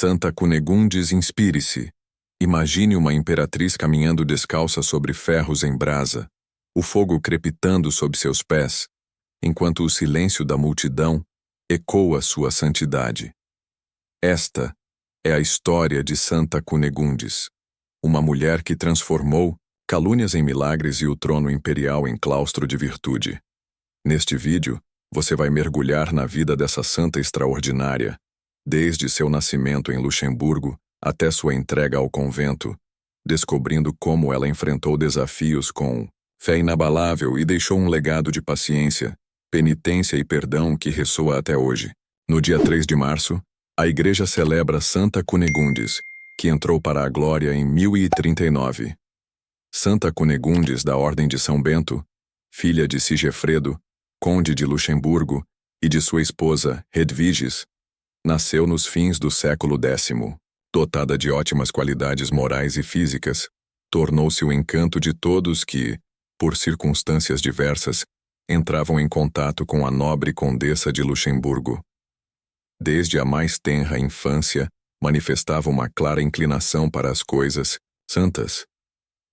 Santa Cunegundes, inspire-se. Imagine uma imperatriz caminhando descalça sobre ferros em brasa, o fogo crepitando sob seus pés, enquanto o silêncio da multidão ecoa sua santidade. Esta é a história de Santa Cunegundes, uma mulher que transformou calúnias em milagres e o trono imperial em claustro de virtude. Neste vídeo, você vai mergulhar na vida dessa santa extraordinária, desde seu nascimento em Luxemburgo até sua entrega ao convento, descobrindo como ela enfrentou desafios com fé inabalável e deixou um legado de paciência, penitência e perdão que ressoa até hoje. No dia 3 de março, a Igreja celebra Santa Cunegundes, que entrou para a glória em 1039. Santa Cunegundes da Ordem de São Bento, filha de Sigefredo, conde de Luxemburgo, e de sua esposa, Hedwiges, nasceu nos fins do século X. Dotada de ótimas qualidades morais e físicas, tornou-se o encanto de todos que, por circunstâncias diversas, entravam em contato com a nobre condessa de Luxemburgo. Desde a mais tenra infância, manifestava uma clara inclinação para as coisas santas,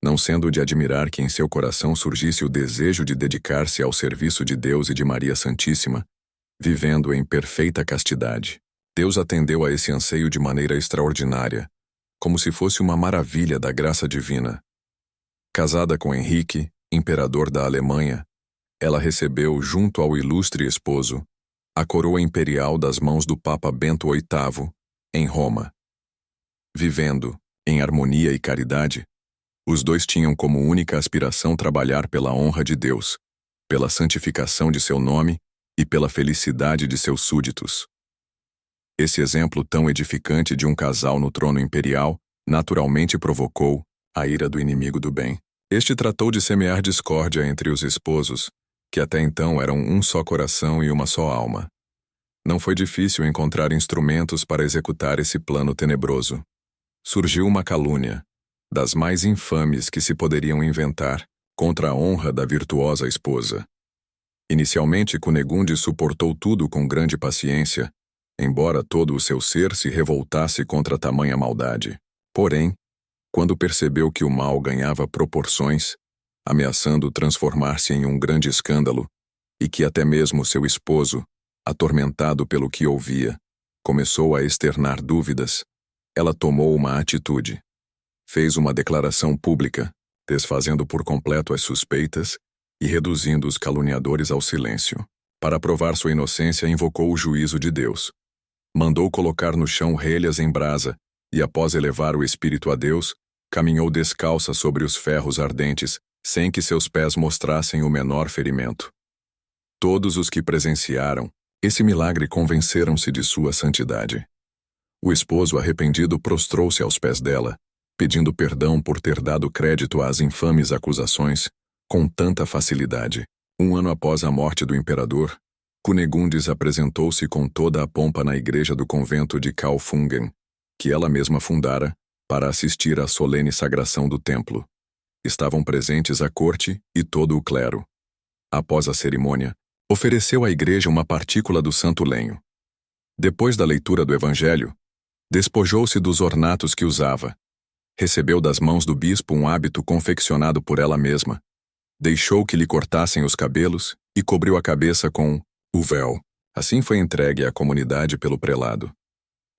não sendo de admirar que em seu coração surgisse o desejo de dedicar-se ao serviço de Deus e de Maria Santíssima, vivendo em perfeita castidade. Deus atendeu a esse anseio de maneira extraordinária, como se fosse uma maravilha da graça divina. Casada com Henrique, imperador da Alemanha, ela recebeu, junto ao ilustre esposo, a coroa imperial das mãos do Papa Bento VIII, em Roma. Vivendo, em harmonia e caridade, os dois tinham como única aspiração trabalhar pela honra de Deus, pela santificação de seu nome e pela felicidade de seus súditos. Esse exemplo tão edificante de um casal no trono imperial naturalmente provocou a ira do inimigo do bem. Este tratou de semear discórdia entre os esposos, que até então eram um só coração e uma só alma. Não foi difícil encontrar instrumentos para executar esse plano tenebroso. Surgiu uma calúnia, das mais infames que se poderiam inventar, contra a honra da virtuosa esposa. Inicialmente, Cunegundes suportou tudo com grande paciência, embora todo o seu ser se revoltasse contra tamanha maldade. Porém, quando percebeu que o mal ganhava proporções, ameaçando transformar-se em um grande escândalo, e que até mesmo seu esposo, atormentado pelo que ouvia, começou a externar dúvidas, ela tomou uma atitude. Fez uma declaração pública, desfazendo por completo as suspeitas e reduzindo os caluniadores ao silêncio. Para provar sua inocência, invocou o juízo de Deus. Mandou colocar no chão relhas em brasa e, após elevar o espírito a Deus, caminhou descalça sobre os ferros ardentes, sem que seus pés mostrassem o menor ferimento. Todos os que presenciaram esse milagre convenceram-se de sua santidade. O esposo arrependido prostrou-se aos pés dela, pedindo perdão por ter dado crédito às infames acusações com tanta facilidade. Um ano após a morte do imperador, Cunegundes apresentou-se com toda a pompa na igreja do convento de Kaufungen, que ela mesma fundara, para assistir à solene sagração do templo. Estavam presentes a corte e todo o clero. Após a cerimônia, ofereceu à igreja uma partícula do santo lenho. Depois da leitura do evangelho, despojou-se dos ornatos que usava. Recebeu das mãos do bispo um hábito confeccionado por ela mesma. Deixou que lhe cortassem os cabelos e cobriu a cabeça com o véu. Assim foi entregue à comunidade pelo prelado.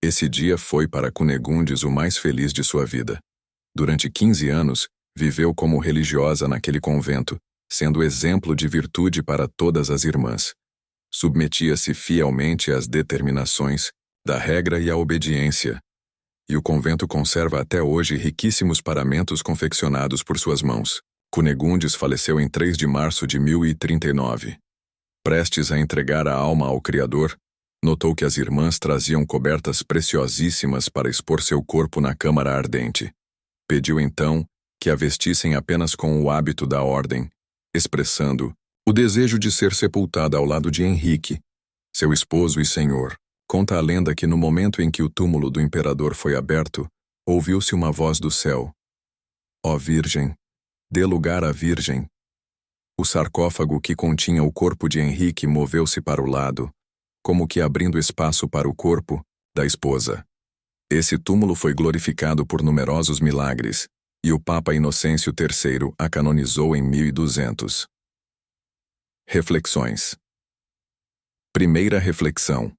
Esse dia foi para Cunegundes o mais feliz de sua vida. Durante 15 anos, viveu como religiosa naquele convento, sendo exemplo de virtude para todas as irmãs. Submetia-se fielmente às determinações da regra e à obediência. E o convento conserva até hoje riquíssimos paramentos confeccionados por suas mãos. Cunegundes faleceu em 3 de março de 1039. Prestes a entregar a alma ao Criador, notou que as irmãs traziam cobertas preciosíssimas para expor seu corpo na câmara ardente. Pediu então que a vestissem apenas com o hábito da ordem, expressando o desejo de ser sepultada ao lado de Henrique, seu esposo e senhor. Conta a lenda que no momento em que o túmulo do imperador foi aberto, ouviu-se uma voz do céu. Ó Virgem, dê lugar à Virgem. O sarcófago que continha o corpo de Henrique moveu-se para o lado, como que abrindo espaço para o corpo da esposa. Esse túmulo foi glorificado por numerosos milagres, e o Papa Inocêncio III a canonizou em 1200. Reflexões. Primeira reflexão.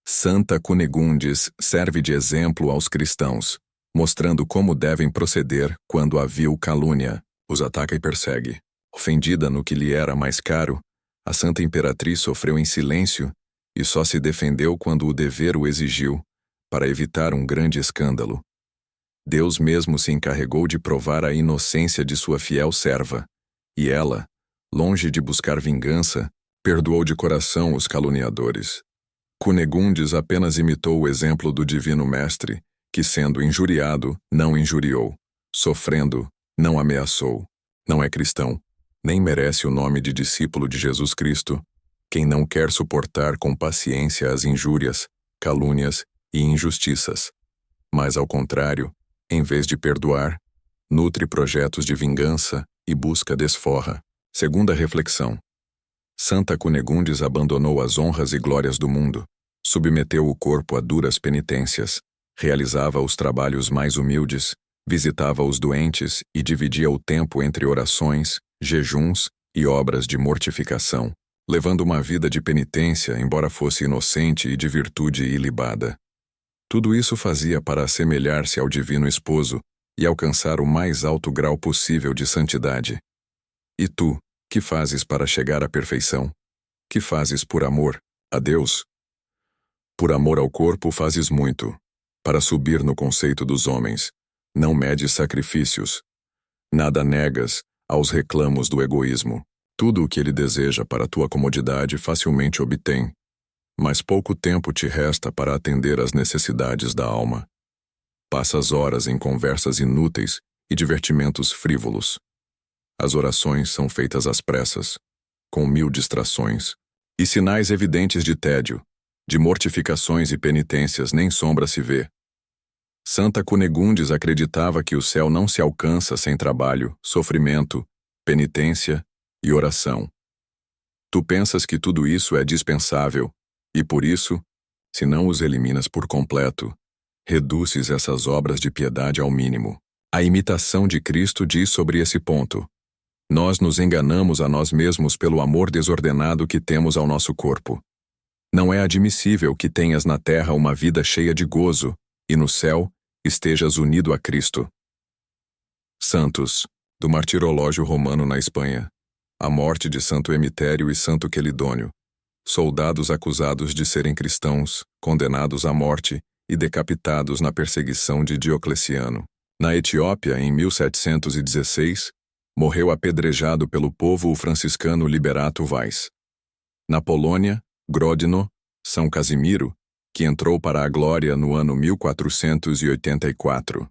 Santa Cunegundes serve de exemplo aos cristãos, mostrando como devem proceder quando a vil calúnia os ataca e persegue. Ofendida no que lhe era mais caro, a Santa Imperatriz sofreu em silêncio e só se defendeu quando o dever o exigiu, para evitar um grande escândalo. Deus mesmo se encarregou de provar a inocência de sua fiel serva, e ela, longe de buscar vingança, perdoou de coração os caluniadores. Cunegundes apenas imitou o exemplo do Divino Mestre, que, sendo injuriado, não injuriou, sofrendo, não ameaçou. Não é cristão, nem merece o nome de discípulo de Jesus Cristo, quem não quer suportar com paciência as injúrias, calúnias e injustiças, mas, ao contrário, em vez de perdoar, nutre projetos de vingança e busca desforra. Segunda reflexão. Santa Cunegundes abandonou as honras e glórias do mundo, submeteu o corpo a duras penitências, realizava os trabalhos mais humildes, visitava os doentes e dividia o tempo entre orações, jejuns e obras de mortificação, levando uma vida de penitência, embora fosse inocente e de virtude ilibada. Tudo isso fazia para assemelhar-se ao Divino Esposo e alcançar o mais alto grau possível de santidade. E tu, que fazes para chegar à perfeição? Que fazes por amor a Deus? Por amor ao corpo fazes muito. Para subir no conceito dos homens, não medes sacrifícios. Nada negas aos reclamos do egoísmo. Tudo o que ele deseja para tua comodidade facilmente obtém. Mas pouco tempo te resta para atender às necessidades da alma. Passas horas em conversas inúteis e divertimentos frívolos. As orações são feitas às pressas, com 1000 distrações, e sinais evidentes de tédio, de mortificações e penitências nem sombra se vê. Santa Cunegundes acreditava que o céu não se alcança sem trabalho, sofrimento, penitência e oração. Tu pensas que tudo isso é dispensável, e por isso, se não os eliminas por completo, reduzes essas obras de piedade ao mínimo. A imitação de Cristo diz sobre esse ponto: nós nos enganamos a nós mesmos pelo amor desordenado que temos ao nosso corpo. Não é admissível que tenhas na terra uma vida cheia de gozo, e no céu estejas unido a Cristo. Santos, do Martirológio Romano na Espanha. A morte de Santo Emitério e Santo Quelidônio. Soldados acusados de serem cristãos, condenados à morte e decapitados na perseguição de Diocleciano. Na Etiópia, em 1716, morreu apedrejado pelo povo o franciscano Liberato Vaz. Na Polônia, Grodno, São Casimiro, que entrou para a glória no ano 1484.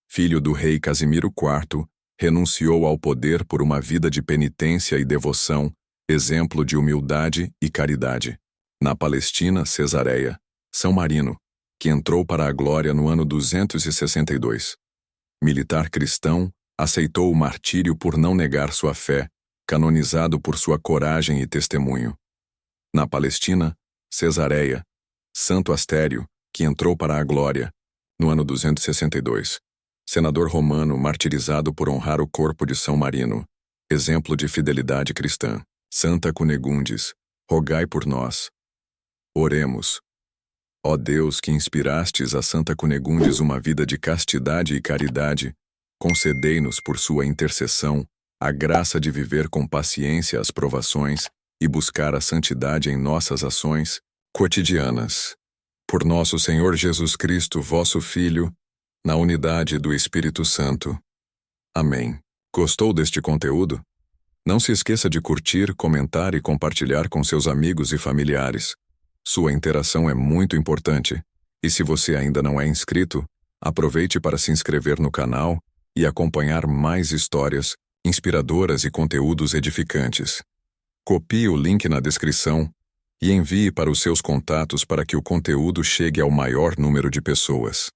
Filho do rei Casimiro IV, renunciou ao poder por uma vida de penitência e devoção, exemplo de humildade e caridade. Na Palestina, Cesareia, São Marino, que entrou para a glória no ano 262. Militar cristão, aceitou o martírio por não negar sua fé, canonizado por sua coragem e testemunho. Na Palestina, Cesareia, Santo Astério, que entrou para a glória, no ano 262. Senador romano martirizado por honrar o corpo de São Marino, exemplo de fidelidade cristã. Santa Cunegundes, rogai por nós. Oremos. Ó Deus, que inspirastes a Santa Cunegundes uma vida de castidade e caridade, concedei-nos por sua intercessão a graça de viver com paciência as provações e buscar a santidade em nossas ações cotidianas. Por nosso Senhor Jesus Cristo, vosso Filho, na unidade do Espírito Santo. Amém. Gostou deste conteúdo? Não se esqueça de curtir, comentar e compartilhar com seus amigos e familiares. Sua interação é muito importante. E se você ainda não é inscrito, aproveite para se inscrever no canal e acompanhar mais histórias inspiradoras e conteúdos edificantes. Copie o link na descrição e envie para os seus contatos para que o conteúdo chegue ao maior número de pessoas.